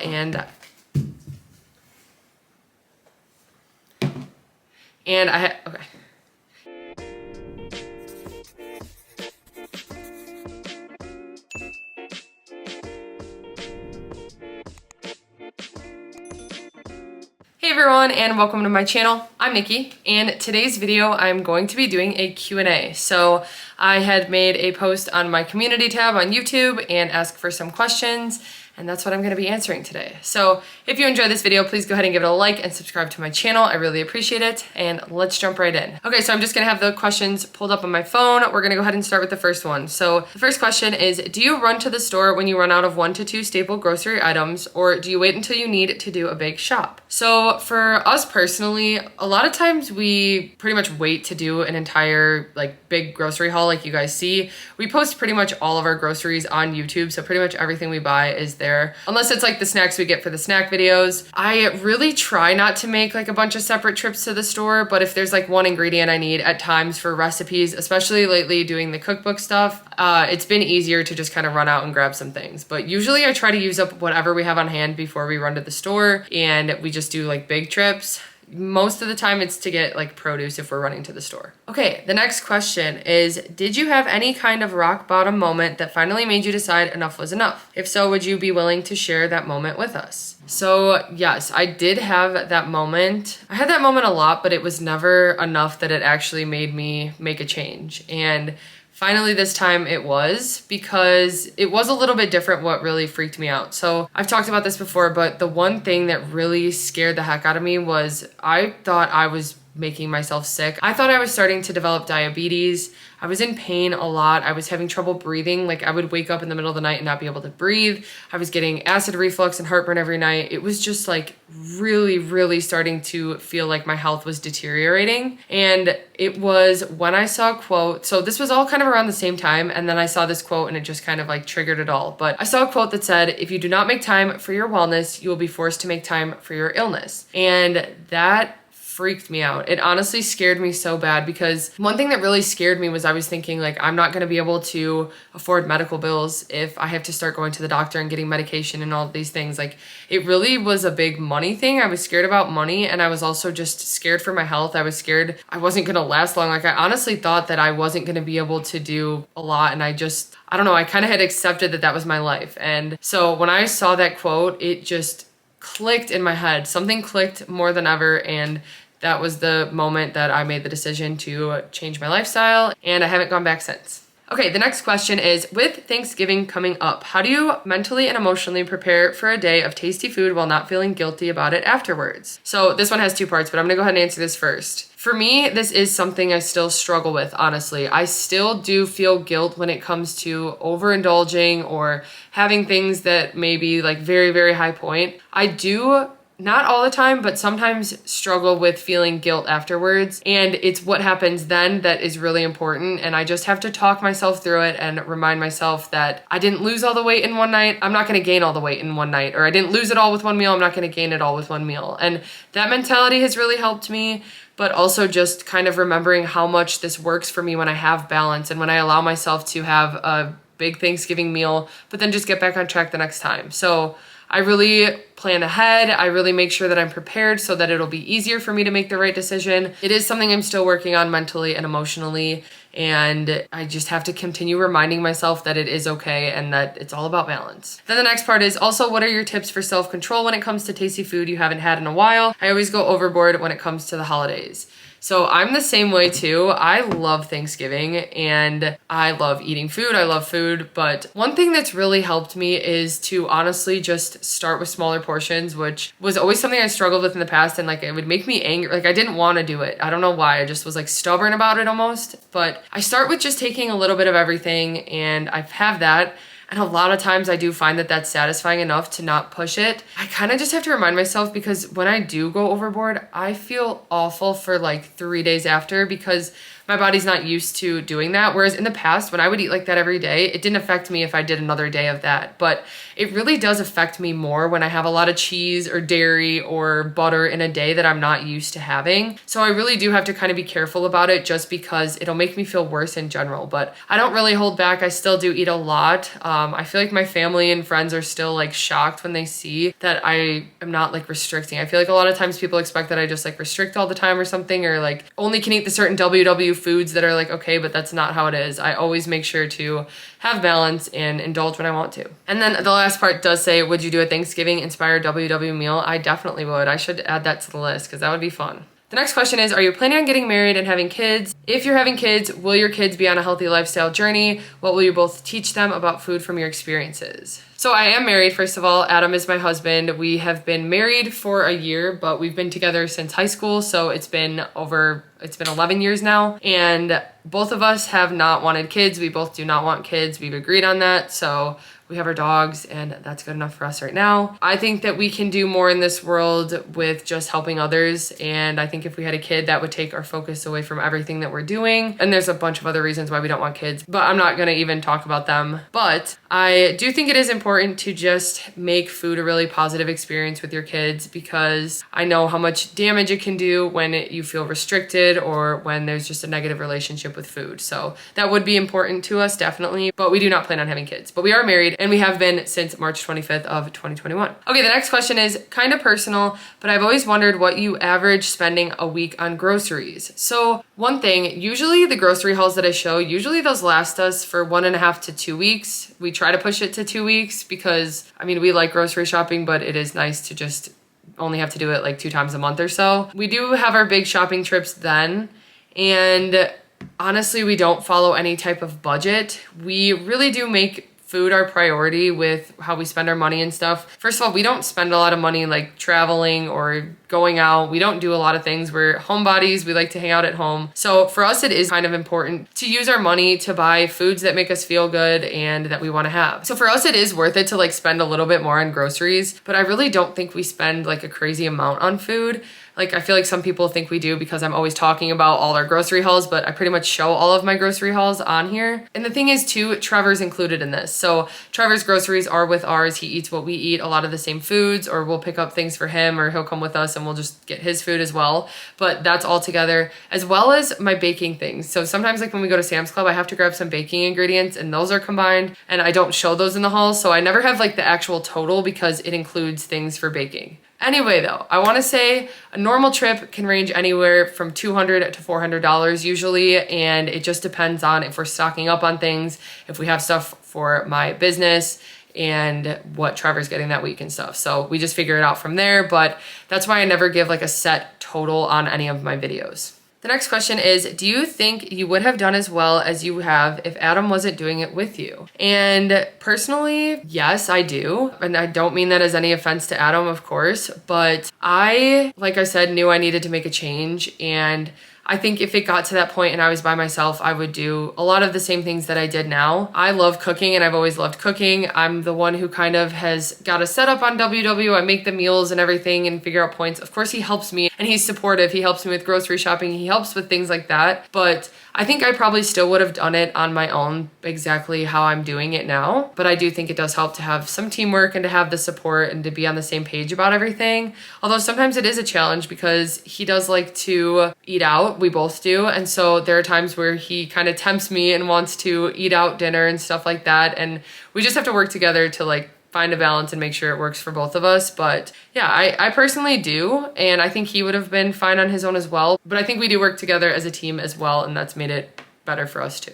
and okay. Hey everyone, and welcome to my channel. I'm Nikki, and today's video I'm going to be doing a Q&A. So I had made a post on my community tab on YouTube and asked for some questions, and that's what I'm going to be answering today. So if you enjoyed this video, please go ahead and give it a like and subscribe to my channel. I really appreciate it, and let's jump right in. Okay, so I'm just going to have the questions pulled up on my phone. We're going to go ahead and start with the first one. So the first question is, do you run to the store when you run out of 1 to 2 staple grocery items, or do you wait until you need to do a big shop? So for us personally, a lot of times we pretty much wait to do an entire big grocery haul like you guys see. We post pretty much all of our groceries on YouTube, so pretty much everything we buy is there. Unless it's like the snacks we get for the snack videos. I really try not to make like a bunch of separate trips to the store, but if there's like one ingredient I need at times for recipes, especially lately doing the cookbook stuff, it's been easier to just kind of run out and grab some things. But usually I try to use up whatever we have on hand before we run to the store, and we just do like big trips. Most of the time it's to get like produce if we're running to the store. Okay, the next question is, did you have any kind of rock bottom moment that finally made you decide enough was enough? If so, would you be willing to share that moment with us? So yes, I did have that moment. I had that moment a lot, but it was never enough that it actually made me make a change. And finally this time it was, because it was a little bit different what really freaked me out. So I've talked about this before, but the one thing that really scared the heck out of me was I thought I was making myself sick. I thought I was starting to develop diabetes. I was in pain a lot. I was having trouble breathing. Like I would wake up in the middle of the night and not be able to breathe. I was getting acid reflux and heartburn every night. It was just like really starting to feel like my health was deteriorating. And it was when I saw a quote. So this was all kind of around the same time. And then I saw this quote and it just kind of like triggered it all. But I saw a quote that said, if you do not make time for your wellness, you will be forced to make time for your illness. And that freaked me out. It honestly scared me so bad, because one thing that really scared me was I was thinking like, I'm not going to be able to afford medical bills if I have to start going to the doctor and getting medication and all of these things. Like it really was a big money thing. I was scared about money, and I was also just scared for my health. I was scared I wasn't going to last long. Like I honestly thought that I wasn't going to be able to do a lot, and I don't know, I kind of had accepted that that was my life. And so when I saw that quote, it just clicked in my head. Something clicked more than ever, and that was the moment that I made the decision to change my lifestyle, and I haven't gone back since. Okay, the next question is, with Thanksgiving coming up, how do you mentally and emotionally prepare for a day of tasty food while not feeling guilty about it afterwards? So this one has 2 parts, but I'm gonna go ahead and answer this first. For me, this is something I still struggle with, honestly. I still do feel guilt when it comes to overindulging or having things that may be like very high point. I do, not all the time, but sometimes struggle with feeling guilt afterwards. And it's what happens then that is really important. And I just have to talk myself through it and remind myself that I didn't lose all the weight in one night. I'm not going to gain all the weight in one night. Or I didn't lose it all with one meal. I'm not going to gain it all with one meal. And that mentality has really helped me. But also just kind of remembering how much this works for me when I have balance and when I allow myself to have a big Thanksgiving meal, but then just get back on track the next time. So I really plan ahead. I really make sure that I'm prepared so that it'll be easier for me to make the right decision. It is something I'm still working on mentally and emotionally, and I just have to continue reminding myself that it is okay and that it's all about balance. Then the next part is also, what are your tips for self-control when it comes to tasty food you haven't had in a while? I always go overboard when it comes to the holidays. So I'm the same way too. I love Thanksgiving and I love eating food. I love food. But one thing that's really helped me is to honestly just start with smaller portions, which was always something I struggled with in the past. And like, it would make me angry. Like I didn't want to do it. I don't know why. I just was like stubborn about it almost. But I start with just taking a little bit of everything, and I have that. And a lot of times I do find that that's satisfying enough to not push it. I kind of just have to remind myself, because when I do go overboard, I feel awful for like 3 days after, because my body's not used to doing that. Whereas in the past, when I would eat like that every day, it didn't affect me if I did another day of that. But it really does affect me more when I have a lot of cheese or dairy or butter in a day that I'm not used to having. So I really do have to kind of be careful about it, just because it'll make me feel worse in general. But I don't really hold back. I still do eat a lot. I feel like my family and friends are still like shocked when they see that I am not like restricting. I feel like a lot of times people expect that I just like restrict all the time or something, or like only can eat the certain WW foods that are like okay, but that's not how it is. I always make sure to have balance and indulge when I want to. And then the last part does say, would you do a Thanksgiving inspired WW meal? I definitely would. I should add that to the list because that would be fun. The next question is, are you planning on getting married and having kids? If you're having kids, will your kids be on a healthy lifestyle journey? What will you both teach them about food from your experiences? So I am married, first of all. Adam is my husband. We have been married for a year, but we've been together since high school. So it's been 11 years now. And both of us have not wanted kids. We both do not want kids. We've agreed on that. So we have our dogs, and that's good enough for us right now. I think that we can do more in this world with just helping others. And I think if we had a kid, that would take our focus away from everything that we're doing. And there's a bunch of other reasons why we don't want kids, but I'm not gonna even talk about them. But I do think it is important to just make food a really positive experience with your kids, because I know how much damage it can do when you feel restricted or when there's just a negative relationship with food. So that would be important to us, definitely, but we do not plan on having kids. But we are married, and we have been since March 25th of 2021. Okay, the next question is kind of personal, but I've always wondered what you average spending a week on groceries. So one thing, usually the grocery hauls that I show, usually those last us for 1.5 to 2 weeks. We try to push it to 2 weeks because, I mean, we like grocery shopping, but it is nice to just only have to do it like 2 times a month or so. We do have our big shopping trips then, and honestly, we don't follow any type of budget. We really do make food our priority with how we spend our money and stuff. First of all, we don't spend a lot of money like traveling or going out. We don't do a lot of things. We're homebodies. We like to hang out at home. So for us, it is kind of important to use our money to buy foods that make us feel good and that we want to have. So for us, it is worth it to like spend a little bit more on groceries, but I really don't think we spend like a crazy amount on food. Like, I feel like some people think we do because I'm always talking about all our grocery hauls, but I pretty much show all of my grocery hauls on here. And the thing is too, Trevor's included in this. So Trevor's groceries are with ours. He eats what we eat, a lot of the same foods, or we'll pick up things for him, or he'll come with us and we'll just get his food as well. But that's all together, as well as my baking things. So sometimes like when we go to Sam's Club, I have to grab some baking ingredients and those are combined, and I don't show those in the hauls. So I never have like the actual total because it includes things for baking. Anyway though, I want to say a normal trip can range anywhere from $200 to $400 usually, and it just depends on if we're stocking up on things, if we have stuff for my business, and what Trevor's getting that week and stuff. So we just figure it out from there, but that's why I never give like a set total on any of my videos. The next question is, do you think you would have done as well as you have if Adam wasn't doing it with you? And personally, yes, I do. And I don't mean that as any offense to Adam, of course, but I, like I said, knew I needed to make a change. And I think if it got to that point and I was by myself, I would do a lot of the same things that I did now. I love cooking and I've always loved cooking. I'm the one who kind of has got a setup on WW. I make the meals and everything and figure out points. Of course, he helps me and he's supportive. He helps me with grocery shopping. He helps with things like that. But I think I probably still would have done it on my own exactly how I'm doing it now. But I do think it does help to have some teamwork and to have the support and to be on the same page about everything. Although sometimes it is a challenge because he does like to eat out. We both do. And so there are times where he kind of tempts me and wants to eat out dinner and stuff like that. And we just have to work together to like find a balance and make sure it works for both of us. But yeah, I personally do. And I think he would have been fine on his own as well. But I think we do work together as a team as well. And that's made it better for us too.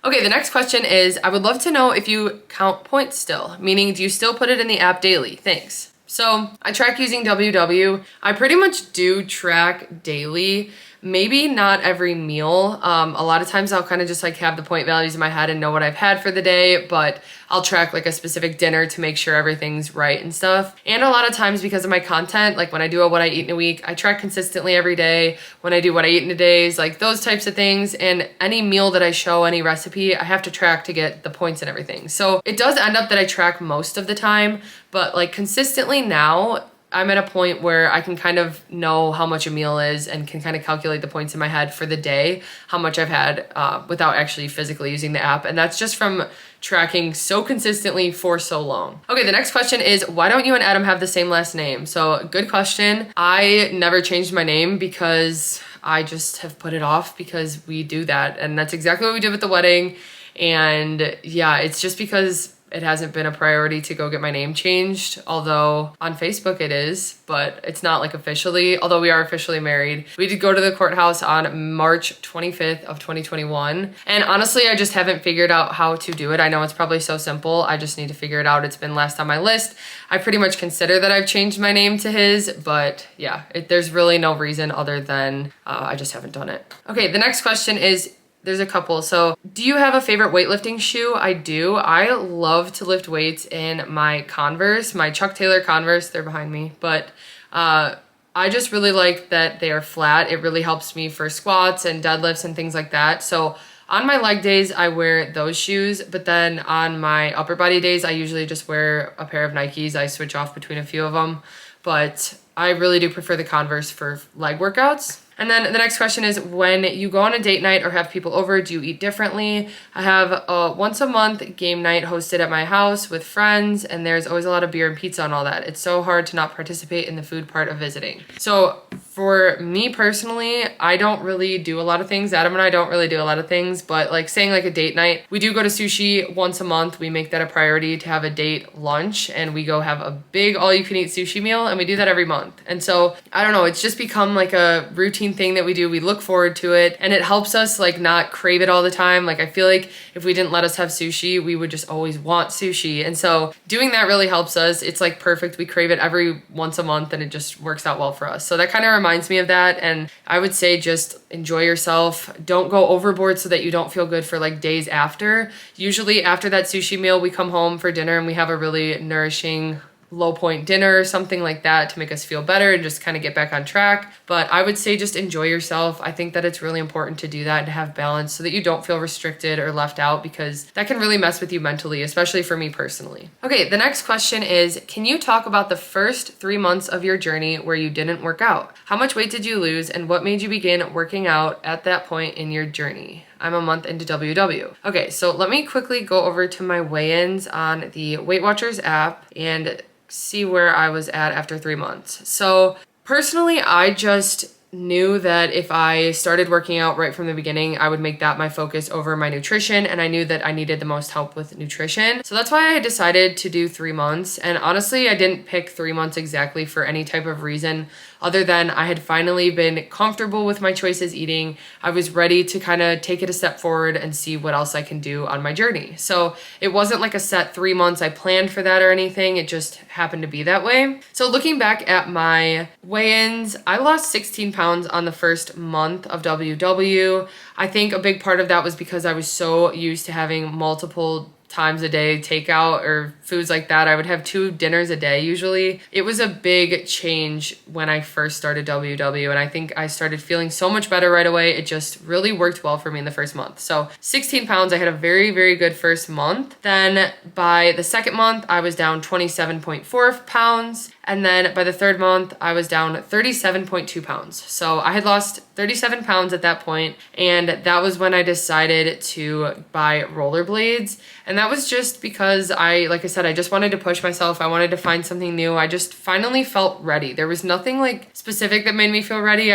Okay, the next question is, I would love to know if you count points still, meaning do you still put it in the app daily? Thanks. So I track using WW. I pretty much do track daily. Maybe not every meal. A lot of times I'll kind of just like have the point values in my head and know what I've had for the day, but I'll track like a specific dinner to make sure everything's right and stuff. And a lot of times because of my content, like when I do a what I eat in a week, I track consistently every day. When I do what I eat in a days, like those types of things. And any meal that I show, any recipe, I have to track to get the points and everything. So it does end up that I track most of the time, but like consistently now, I'm at a point where I can kind of know how much a meal is and can kind of calculate the points in my head for the day, how much I've had without actually physically using the app. And that's just from tracking so consistently for so long. Okay, the next question is, why don't you and Adam have the same last name? So good question. I never changed my name because I just have put it off because we do that. And that's exactly what we did with the wedding. And yeah, it's just because it hasn't been a priority to go get my name changed, although on Facebook it is, but it's not like officially, although we are officially married. We did go to the courthouse on March 25th of 2021. And honestly, I just haven't figured out how to do it. I know it's probably so simple. I just need to figure it out. It's been last on my list. I pretty much consider that I've changed my name to his, but yeah, there's really no reason other than I just haven't done it. Okay, the next question is, there's a couple. So do you have a favorite weightlifting shoe? I do. I love to lift weights in my Converse, my Chuck Taylor Converse. They're behind me, but I just really like that they are flat. It really helps me for squats and deadlifts and things like that. So on my leg days, I wear those shoes, but then on my upper body days, I usually just wear a pair of Nikes. I switch off between a few of them, but I really do prefer the Converse for leg workouts. And then the next question is, when you go on a date night or have people over, do you eat differently? I have a once a month game night hosted at my house with friends, and there's always a lot of beer and pizza and all that. It's so hard to not participate in the food part of visiting. So for me personally, I don't really do a lot of things. Adam and I don't really do a lot of things, but like saying like a date night, we do go to sushi once a month. We make that a priority to have a date lunch, and we go have a big all-you-can-eat sushi meal, and we do that every month. And so I don't know, it's just become like a routine thing that we do. We look forward to it, and it helps us like not crave it all the time. Like I feel like if we didn't let us have sushi, we would just always want sushi. And so doing that really helps us. It's like perfect. We crave it every once a month, and it just works out well for us. So that kind of reminds me of that. And I would say just enjoy yourself. Don't go overboard so that you don't feel good for like days after. Usually after that sushi meal, we come home for dinner and we have a really nourishing low point dinner or something like that to make us feel better and just kind of get back on track. But I would say just enjoy yourself. I think that it's really important to do that and to have balance so that you don't feel restricted or left out, because that can really mess with you mentally, especially for me personally. Okay, the next question is, can you talk about the first 3 months of your journey where you didn't work out? How much weight did you lose, and what made you begin working out at that point in your journey? I'm a month into WW. Okay, so let me quickly go over to my weigh-ins on the Weight Watchers app and see where I was at after 3 months. So personally, I just knew that if I started working out right from the beginning, I would make that my focus over my nutrition, and I knew that I needed the most help with nutrition. So that's why I decided to do 3 months. And honestly, I didn't pick 3 months exactly for any type of reason other than I had finally been comfortable with my choices eating. I was ready to kind of take it a step forward and see what else I can do on my journey. So it wasn't like a set 3 months. I planned for that or anything. It just happened to be that way. So looking back at my weigh-ins, I lost 16 pounds on the first month of WW. I think a big part of that was because I was so used to having multiple times a day takeout or foods like that. I would have 2 dinners a day usually. It was a big change when I first started WW, and I think I started feeling so much better right away. It just really worked well for me in the first month. So 16 pounds, I had a very, very good first month. Then by the second month, I was down 27.4 pounds. And then by the third month, I was down 37.2 pounds. So I had lost 37 pounds at that point, and that was when I decided to buy rollerblades. And that was just because like I said, I just wanted to push myself. I wanted to find something new. I just finally felt ready. There was nothing like specific that made me feel ready.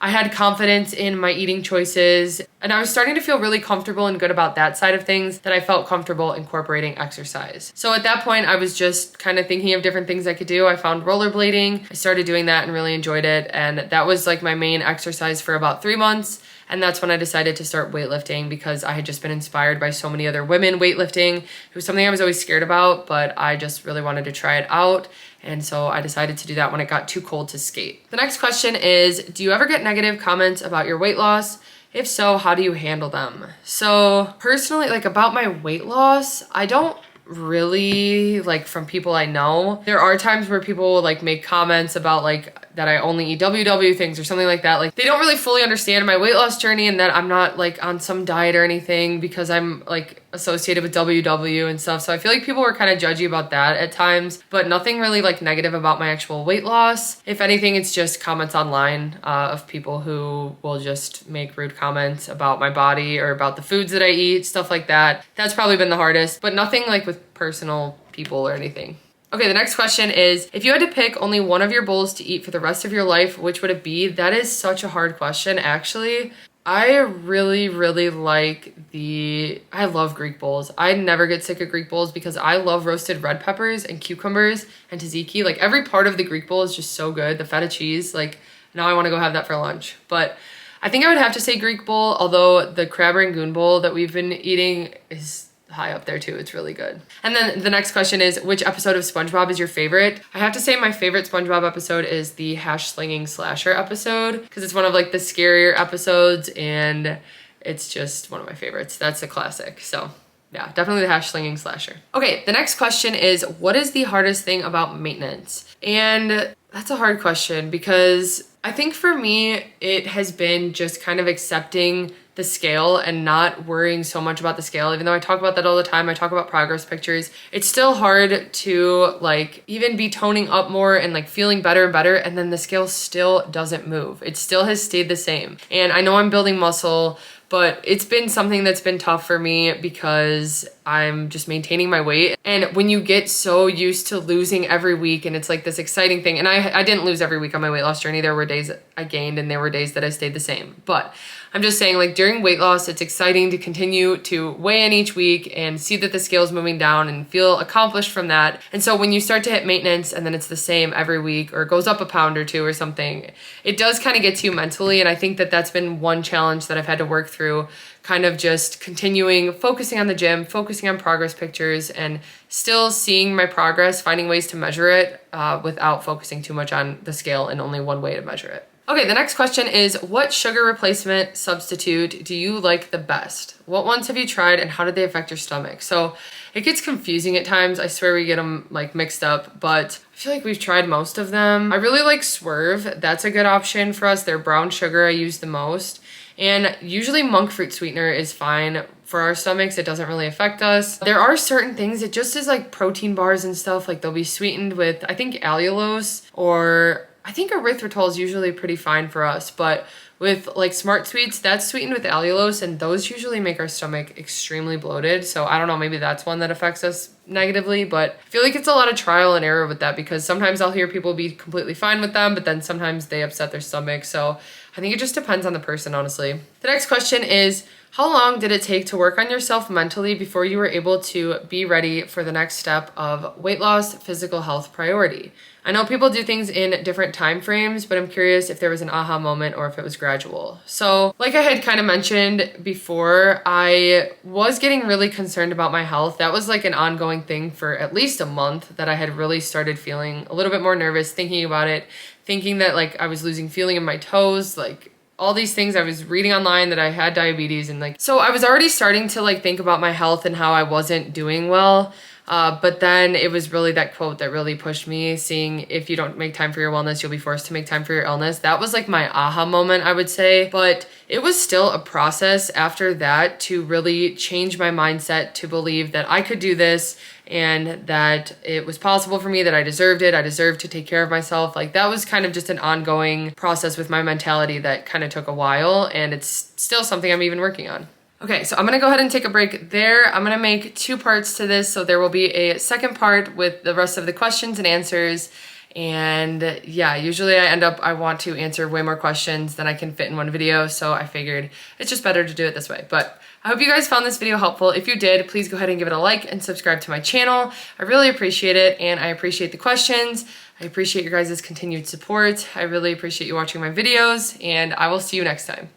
I had confidence in my eating choices, and I was starting to feel really comfortable and good about that side of things, that I felt comfortable incorporating exercise. So at that point, I was just kind of thinking of different things I could do. I found rollerblading. I started doing that and really enjoyed it. And that was like my main exercise for about 3 months. And that's when I decided to start weightlifting, because I had just been inspired by so many other women weightlifting. It was something I was always scared about, but I just really wanted to try it out. And so I decided to do that when it got too cold to skate. The next question is, do you ever get negative comments about your weight loss? If so, how do you handle them? So personally, like about my weight loss, I don't really like from people I know. There are times where people will like make comments about like that I only eat WW things or something like that. Like they don't really fully understand my weight loss journey and that I'm not like on some diet or anything because I'm like associated with WW and stuff. So I feel like people were kind of judgy about that at times, but nothing really like negative about my actual weight loss. If anything, it's just comments online of people who will just make rude comments about my body or about the foods that I eat, stuff like that. That's probably been the hardest, but nothing like with personal people or anything. Okay, the next question is, if you had to pick only one of your bowls to eat for the rest of your life, which would it be? That is such a hard question, actually. I really like I love Greek bowls. I never get sick of Greek bowls because I love roasted red peppers and cucumbers and tzatziki. Like every part of the Greek bowl is just so good. The feta cheese, like now I want to go have that for lunch. But I think I would have to say Greek bowl, although the crab rangoon bowl that we've been eating is high up there too. It's really good. And then the next question is, which episode of SpongeBob is your favorite? I have to say my favorite SpongeBob episode is the hash slinging slasher episode because it's one of like the scarier episodes and it's just one of my favorites. That's a classic. So yeah, definitely the hash slinging slasher. Okay, the next question is, what is the hardest thing about maintenance? And that's a hard question because I think for me, it has been just kind of accepting the scale and not worrying so much about the scale. Even though I talk about that all the time, I talk about progress pictures. It's still hard to like even be toning up more and like feeling better and better. And then the scale still doesn't move. It still has stayed the same. And I know I'm building muscle, but it's been something that's been tough for me because I'm just maintaining my weight. And when you get so used to losing every week and it's like this exciting thing, and I didn't lose every week on my weight loss journey. There were days I gained and there were days that I stayed the same. But I'm just saying, like during weight loss, it's exciting to continue to weigh in each week and see that the scale's moving down and feel accomplished from that. And so when you start to hit maintenance and then it's the same every week or it goes up a pound or two or something, it does kind of get to you mentally. And I think that that's been one challenge that I've had to work through, kind of just continuing, focusing on the gym, focusing on progress pictures and still seeing my progress, finding ways to measure it without focusing too much on the scale and only one way to measure it. Okay, the next question is, what sugar replacement substitute do you like the best? What ones have you tried and how did they affect your stomach? So it gets confusing at times. I swear we get them like mixed up, but I feel like we've tried most of them. I really like Swerve. That's a good option for us. Their brown sugar I use the most. And usually monk fruit sweetener is fine for our stomachs. It doesn't really affect us. There are certain things, it just is like protein bars and stuff, like they'll be sweetened with, I think allulose, or I think erythritol is usually pretty fine for us, but with like Smart Sweets, that's sweetened with allulose and those usually make our stomach extremely bloated. So I don't know, maybe that's one that affects us negatively, but I feel like it's a lot of trial and error with that because sometimes I'll hear people be completely fine with them, but then sometimes they upset their stomach. So I think it just depends on the person, honestly. The next question is, how long did it take to work on yourself mentally before you were able to be ready for the next step of weight loss, physical health priority? I know people do things in different time frames, but I'm curious if there was an aha moment or if it was gradual. So like I had kind of mentioned before, I was getting really concerned about my health. That was like an ongoing thing for at least a month that I had really started feeling a little bit more nervous, thinking about it, thinking that like I was losing feeling in my toes, like all these things. I was reading online that I had diabetes and like, so I was already starting to like think about my health and how I wasn't doing well. But then it was really that quote that really pushed me, seeing if you don't make time for your wellness, you'll be forced to make time for your illness. That was like my aha moment, I would say. But it was still a process after that to really change my mindset to believe that I could do this and that it was possible for me, that I deserved it. I deserved to take care of myself. Like that was kind of just an ongoing process with my mentality that kind of took a while, and it's still something I'm even working on. Okay, so I'm gonna go ahead and take a break there. I'm gonna make 2 parts to this, so there will be a second part with the rest of the questions and answers. And yeah, usually I want to answer way more questions than I can fit in one video, so I figured it's just better to do it this way. But I hope you guys found this video helpful. If you did, please go ahead and give it a like and subscribe to my channel. I really appreciate it, and I appreciate the questions. I appreciate your guys' continued support. I really appreciate you watching my videos, and I will see you next time.